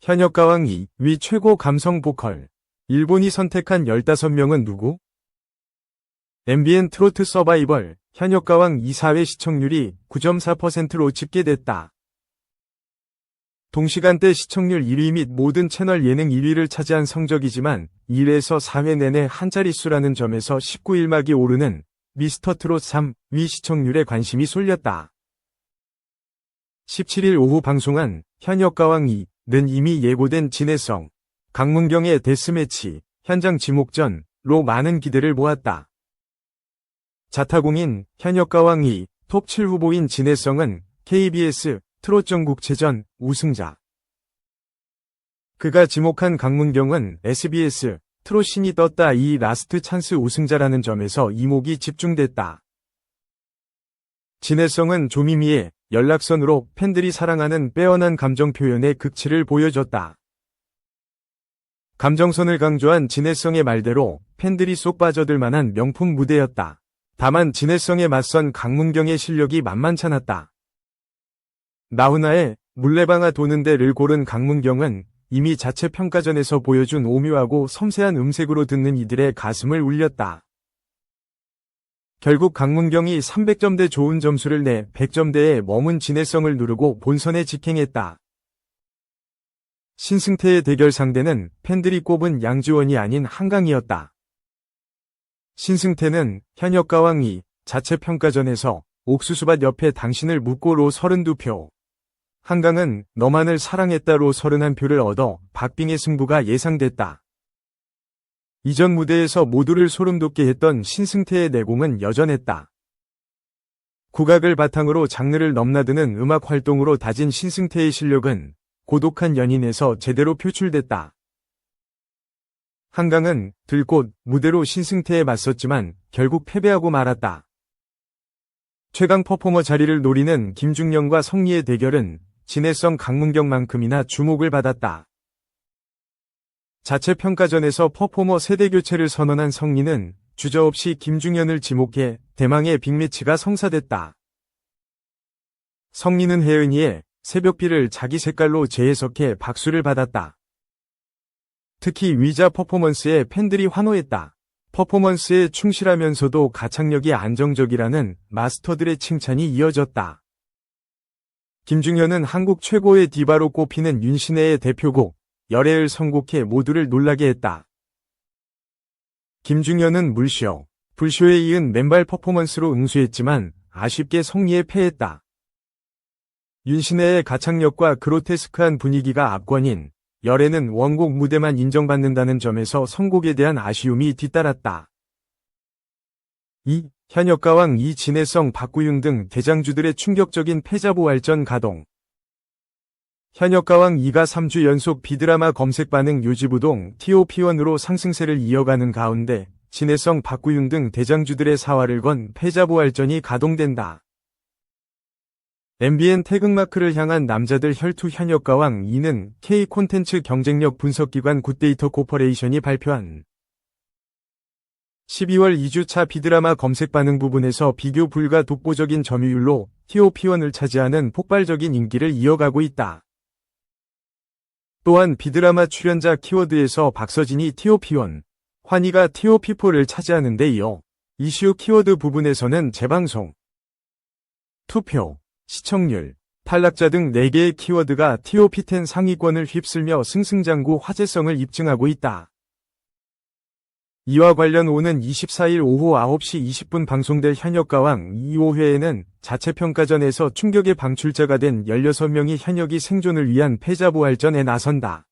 현역가왕 2위 최고 감성 보컬. 일본이 선택한 15명은 누구? MBN 트로트 서바이벌. 현역가왕 2, 4회 시청률이 9.4%로 집계됐다. 동시간대 시청률 1위 및 모든 채널 예능 1위를 차지한 성적이지만 1에서 4회 내내 한 자릿수라는 점에서 19일막이 오르는 미스터트롯 3위 시청률에 관심이 쏠렸다. 17일 오후 방송한 현역가왕 2는 이미 예고된 진해성, 강문경의 데스매치, 현장 지목전로 많은 기대를 모았다. 자타공인 현역가왕 2, 톱 7 후보인 진해성은 KBS 트롯 전국체전 우승자. 그가 지목한 강문경은 SBS 트롯 신이 떴다 이 라스트 찬스 우승자라는 점에서 이목이 집중됐다. 진해성은 조미미의 연락선으로 팬들이 사랑하는 빼어난 감정 표현의 극치를 보여줬다. 감정선을 강조한 진해성의 말대로 팬들이 쏙 빠져들 만한 명품 무대였다. 다만 진해성에 맞선 강문경의 실력이 만만찮았다. 나훈아의 물레방아 도는 데를 고른 강문경은 이미 자체 평가전에서 보여준 오묘하고 섬세한 음색으로 듣는 이들의 가슴을 울렸다. 결국 강문경이 300점대 좋은 점수를 내 100점대에 머문 진해성을 누르고 본선에 직행했다. 신승태의 대결 상대는 팬들이 꼽은 양지원이 아닌 한강이었다. 신승태는 현역가왕 2 자체 평가전에서 옥수수밭 옆에 당신을 묻고로 32표, 한강은 너만을 사랑했다로 31표를 얻어 박빙의 승부가 예상됐다. 이전 무대에서 모두를 소름돋게 했던 신승태의 내공은 여전했다. 국악을 바탕으로 장르를 넘나드는 음악 활동으로 다진 신승태의 실력은 고독한 연인에서 제대로 표출됐다. 한강은 들꽃 무대로 신승태에 맞섰지만 결국 패배하고 말았다. 최강 퍼포머 자리를 노리는 김중영과 성리의 대결은 진해성 강문경만큼이나 주목을 받았다. 자체 평가전에서 퍼포머 세대 교체를 선언한 성리는 주저없이 김중현을 지목해 대망의 빅매치가 성사됐다. 성리는 혜은이의 새벽비를 자기 색깔로 재해석해 박수를 받았다. 특히 위자 퍼포먼스에 팬들이 환호했다. 퍼포먼스에 충실하면서도 가창력이 안정적이라는 마스터들의 칭찬이 이어졌다. 김중현은 한국 최고의 디바로 꼽히는 윤신혜의 대표곡 열애를 선곡해 모두를 놀라게 했다. 김중현은 물쇼, 불쇼에 이은 맨발 퍼포먼스로 응수했지만 아쉽게 성리에 패했다. 윤신혜의 가창력과 그로테스크한 분위기가 압권인 열애는 원곡 무대만 인정받는다는 점에서 선곡에 대한 아쉬움이 뒤따랐다. 현역가왕 2 진해성 박구윤 등 대장주들의 충격적인 패자부활전 가동. 현역가왕 2가 3주 연속 비드라마 검색 반응 유지부동 TOP1으로 상승세를 이어가는 가운데 진해성 박구윤 등 대장주들의 사활을 건 패자부활전이 가동된다. MBN 태극마크를 향한 남자들 혈투 현역가왕 2는 K콘텐츠 경쟁력 분석기관 굿데이터 코퍼레이션이 발표한 12월 2주차 비드라마 검색 반응 부분에서 비교 불가 독보적인 점유율로 TOP1을 차지하는 폭발적인 인기를 이어가고 있다. 또한 비드라마 출연자 키워드에서 박서진이 TOP1, 환희가 TOP4를 차지하는 데 이어 이슈 키워드 부분에서는 재방송, 투표, 시청률, 탈락자 등 4개의 키워드가 TOP10 상위권을 휩쓸며 승승장구 화제성을 입증하고 있다. 이와 관련 오는 24일 오후 9시 20분 방송될 현역가왕 2호회에는 자체평가전에서 충격의 방출자가 된 16명이 현역이 생존을 위한 패자부활전에 나선다.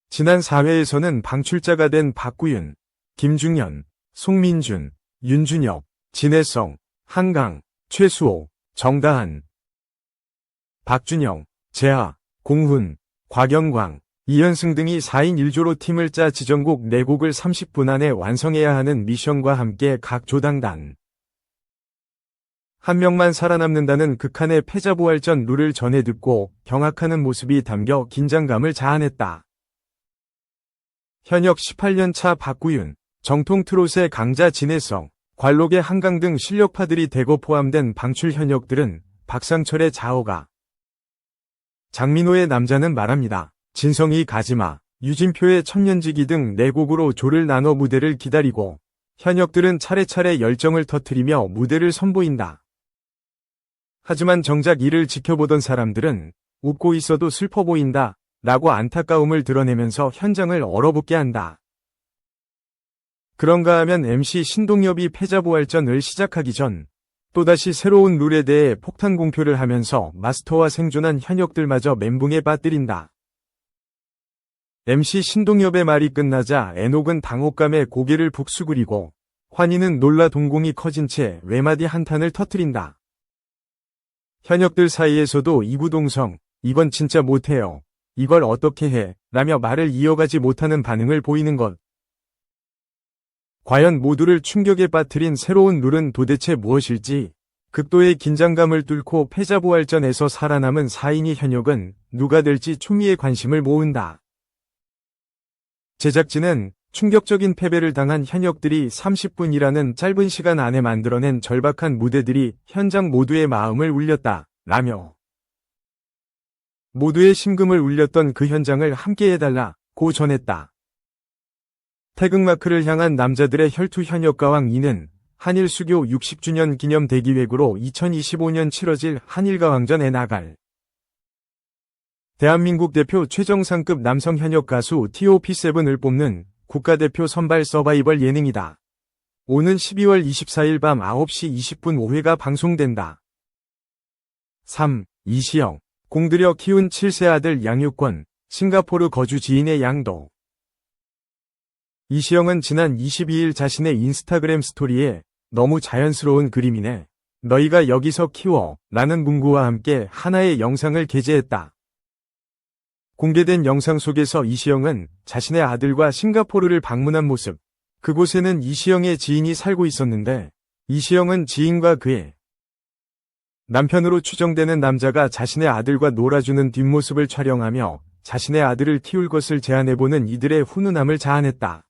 지난 4회에서는 방출자가 된 박구윤, 김중현, 송민준, 윤준엽, 진해성, 한강, 최수호, 정다한, 박준영, 재하, 공훈, 곽영광, 이현승 등이 4인 1조로 팀을 짜 지정곡 4곡을 30분 안에 완성해야 하는 미션과 함께 각 조당단 한 명만 살아남는다는 극한의 패자부활전 룰을 전해 듣고 경악하는 모습이 담겨 긴장감을 자아냈다. 현역 18년차 박구윤, 정통 트롯의 강자 진해성, 관록의 한강 등 실력파들이 대거 포함된 방출 현역들은 박상철의 자어가 장민호의 남자는 말합니다. 진성이 가지마. 유진표의 천년지기 등 4곡으로 조를 나눠 무대를 기다리고 현역들은 차례차례 열정을 터뜨리며 무대를 선보인다. 하지만 정작 이를 지켜보던 사람들은 웃고 있어도 슬퍼 보인다 라고 안타까움을 드러내면서 현장을 얼어붙게 한다. 그런가 하면 MC 신동엽이 패자부활전을 시작하기 전 또다시 새로운 룰에 대해 폭탄 공표를 하면서 마스터와 생존한 현역들마저 멘붕에 빠뜨린다. MC 신동엽의 말이 끝나자 애녹은 당혹감에 고개를 북수그리고 환희는 놀라 동공이 커진 채 외마디 한탄을 터뜨린다. 현역들 사이에서도 이구동성, 이건 진짜 못해요. 이걸 어떻게 해? 라며 말을 이어가지 못하는 반응을 보이는 것. 과연 모두를 충격에 빠뜨린 새로운 룰은 도대체 무엇일지? 극도의 긴장감을 뚫고 패자부활전에서 살아남은 4인이 현역은 누가 될지 초미의 관심을 모은다. 제작진은 충격적인 패배를 당한 현역들이 30분이라는 짧은 시간 안에 만들어낸 절박한 무대들이 현장 모두의 마음을 울렸다. 라며 모두의 심금을 울렸던 그 현장을 함께 해달라고 전했다. 태극마크를 향한 남자들의 혈투 현역가왕 2는 한일 수교 60주년 기념 대기획으로 2025년 치러질 한일가왕전에 나갈 대한민국 대표 최정상급 남성 현역 가수 TOP7을 뽑는 국가대표 선발 서바이벌 예능이다. 오는 12월 24일 밤 9시 20분 5회가 방송된다. 3. 이시영. 공들여 키운 7세 아들 양육권, 싱가포르 거주 지인의 양도. 이시영은 지난 22일 자신의 인스타그램 스토리에 너무 자연스러운 그림이네. 너희가 여기서 키워 라는 문구와 함께 하나의 영상을 게재했다. 공개된 영상 속에서 이시영은 자신의 아들과 싱가포르를 방문한 모습, 그곳에는 이시영의 지인이 살고 있었는데 이시영은 지인과 그의 남편으로 추정되는 남자가 자신의 아들과 놀아주는 뒷모습을 촬영하며 자신의 아들을 키울 것을 제안해보는 이들의 훈훈함을 자아냈다.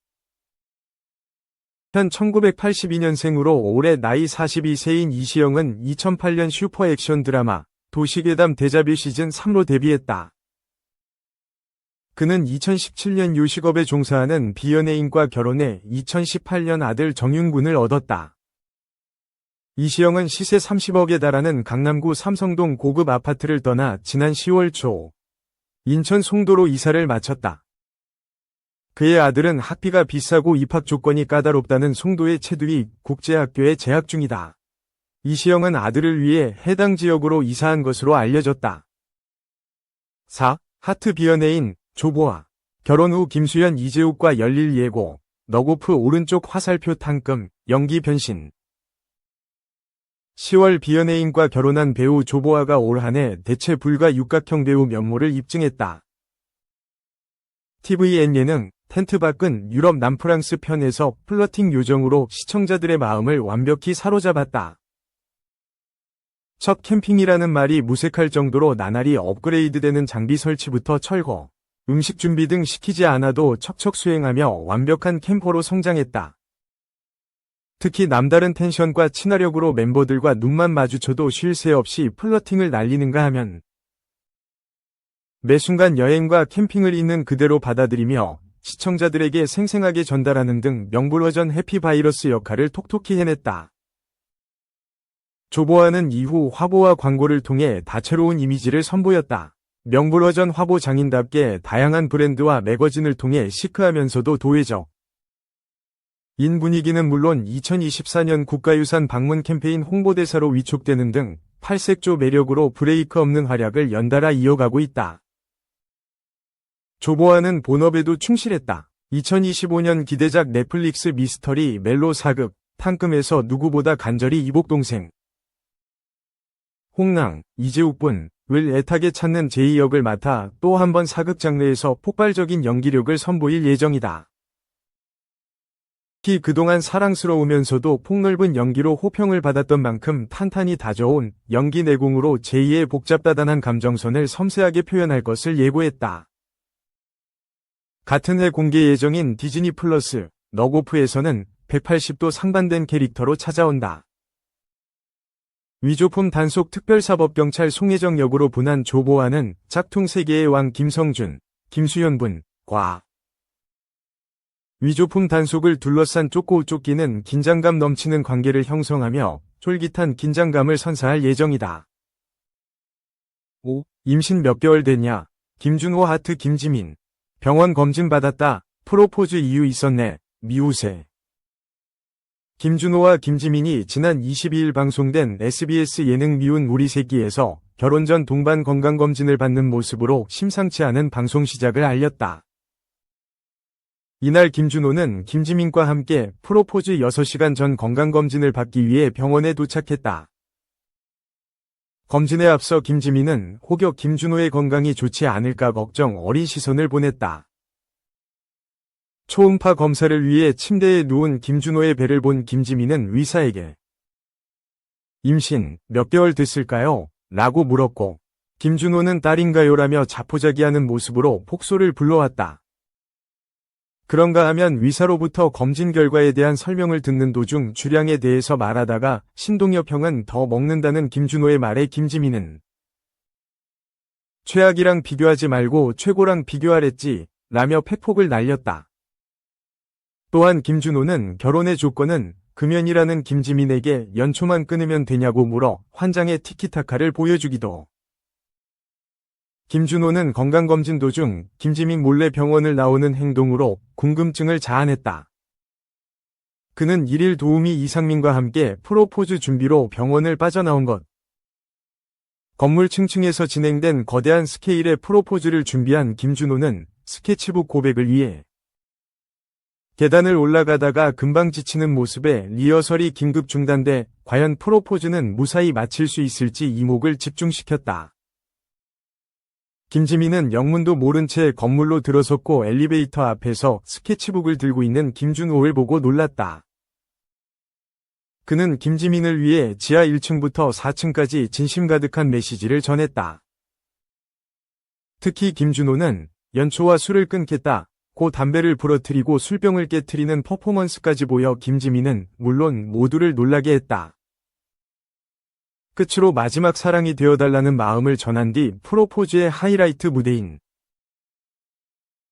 현 1982년생으로 올해 나이 42세인 이시영은 2008년 슈퍼 액션 드라마 도시괴담 데자뷰 시즌 3로 데뷔했다. 그는 2017년 요식업에 종사하는 비연예인과 결혼해 2018년 아들 정윤군을 얻었다. 이시영은 시세 30억에 달하는 강남구 삼성동 고급 아파트를 떠나 지난 10월 초 인천 송도로 이사를 마쳤다. 그의 아들은 학비가 비싸고 입학 조건이 까다롭다는 송도의 체두이 국제학교에 재학 중이다. 이시영은 아들을 위해 해당 지역으로 이사한 것으로 알려졌다. 4. 하트 비연예인 조보아. 결혼 후 김수현 이재욱과 열릴 예고. 너고프 오른쪽 화살표 탕금, 연기 변신. 10월 비연예인과 결혼한 배우 조보아가 올 한해 대체 불가 육각형 배우 면모를 입증했다. tvN 예능 텐트 밖은 유럽 남프랑스 편에서 플러팅 요정으로 시청자들의 마음을 완벽히 사로잡았다. 첫 캠핑이라는 말이 무색할 정도로 나날이 업그레이드되는 장비 설치부터 철거, 음식 준비 등 시키지 않아도 척척 수행하며 완벽한 캠퍼로 성장했다. 특히 남다른 텐션과 친화력으로 멤버들과 눈만 마주쳐도 쉴 새 없이 플러팅을 날리는가 하면 매 순간 여행과 캠핑을 있는 그대로 받아들이며 시청자들에게 생생하게 전달하는 등 명불허전 해피바이러스 역할을 톡톡히 해냈다. 조보아는 이후 화보와 광고를 통해 다채로운 이미지를 선보였다. 명불허전 화보 장인답게 다양한 브랜드와 매거진을 통해 시크하면서도 도회적 인 분위기는 물론 2024년 국가유산 방문 캠페인 홍보대사로 위촉되는 등 팔색조 매력으로 브레이크 없는 활약을 연달아 이어가고 있다. 조보아는 본업에도 충실했다. 2025년 기대작 넷플릭스 미스터리 멜로 4급 탕금에서 누구보다 간절히 이복동생 홍랑, 이재욱분을 애타게 찾는 제2 역을 맡아 또 한 번 사극 장르에서 폭발적인 연기력을 선보일 예정이다. 특히 그동안 사랑스러우면서도 폭넓은 연기로 호평을 받았던 만큼 탄탄히 다져온 연기 내공으로 제2의 복잡다단한 감정선을 섬세하게 표현할 것을 예고했다. 같은 해 공개 예정인 디즈니 플러스 너고프에서는 180도 상반된 캐릭터로 찾아온다. 위조품 단속 특별사법경찰 송혜정 역으로 분한 조보아는 짝퉁 세계의 왕 김성준, 김수현 과 위조품 단속을 둘러싼 쫓기는 긴장감 넘치는 관계를 형성하며 쫄깃한 긴장감을 선사할 예정이다. 5. 임신 몇 개월 됐냐? 김준호 하트 김지민. 병원 검진 받았다. 프로포즈 이유 있었네. 미우새. 김준호와 김지민이 지난 22일 방송된 SBS 예능 미운 우리 새끼에서 결혼 전 동반 건강검진을 받는 모습으로 심상치 않은 방송 시작을 알렸다. 이날 김준호는 김지민과 함께 프로포즈 6시간 전 건강검진을 받기 위해 병원에 도착했다. 검진에 앞서 김지민은 혹여 김준호의 건강이 좋지 않을까 걱정 어린 시선을 보냈다. 초음파 검사를 위해 침대에 누운 김준호의 배를 본 김지민은 의사에게 임신 몇 개월 됐을까요? 라고 물었고 김준호는 딸인가요? 라며 자포자기하는 모습으로 폭소를 불러왔다. 그런가 하면 의사로부터 검진 결과에 대한 설명을 듣는 도중 주량에 대해서 말하다가 신동엽 형은 더 먹는다는 김준호의 말에 김지민은 최악이랑 비교하지 말고 최고랑 비교하랬지 라며 패폭을 날렸다. 또한 김준호는 결혼의 조건은 금연이라는 김지민에게 연초만 끊으면 되냐고 물어 환장의 티키타카를 보여주기도. 김준호는 건강검진 도중 김지민 몰래 병원을 나오는 행동으로 궁금증을 자아냈다. 그는 1일 도우미 이상민과 함께 프로포즈 준비로 병원을 빠져나온 것. 건물 층층에서 진행된 거대한 스케일의 프로포즈를 준비한 김준호는 스케치북 고백을 위해 계단을 올라가다가 금방 지치는 모습에 리허설이 긴급 중단돼 과연 프로포즈는 무사히 마칠 수 있을지 이목을 집중시켰다. 김지민은 영문도 모른 채 건물로 들어섰고 엘리베이터 앞에서 스케치북을 들고 있는 김준호를 보고 놀랐다. 그는 김지민을 위해 지하 1층부터 4층까지 진심 가득한 메시지를 전했다. 특히 김준호는 연초와 술을 끊겠다. 고 담배를 부러뜨리고 술병을 깨트리는 퍼포먼스까지 보여 김지민은 물론 모두를 놀라게 했다. 끝으로 마지막 사랑이 되어달라는 마음을 전한 뒤 프로포즈의 하이라이트 무대인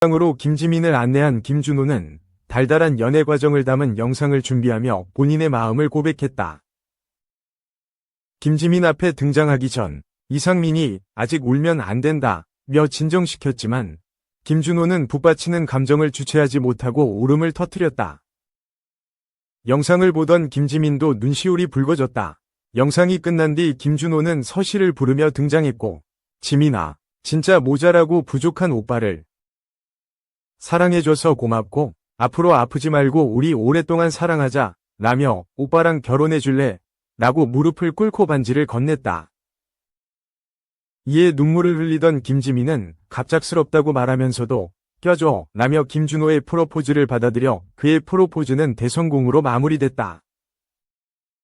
으로 김지민을 안내한 김준호는 달달한 연애 과정을 담은 영상을 준비하며 본인의 마음을 고백했다. 김지민 앞에 등장하기 전 이상민이 아직 울면 안 된다 며 진정시켰지만 김준호는 북받치는 감정을 주체하지 못하고 울음을 터뜨렸다. 영상을 보던 김지민도 눈시울이 붉어졌다. 영상이 끝난 뒤 김준호는 서시를 부르며 등장했고 지민아, 진짜 모자라고 부족한 오빠를 사랑해줘서 고맙고 앞으로 아프지 말고 우리 오랫동안 사랑하자 라며 오빠랑 결혼해줄래? 라고 무릎을 꿇고 반지를 건넸다. 이에 눈물을 흘리던 김지민은 갑작스럽다고 말하면서도 껴줘 라며 김준호의 프로포즈를 받아들여 그의 프로포즈는 대성공으로 마무리됐다.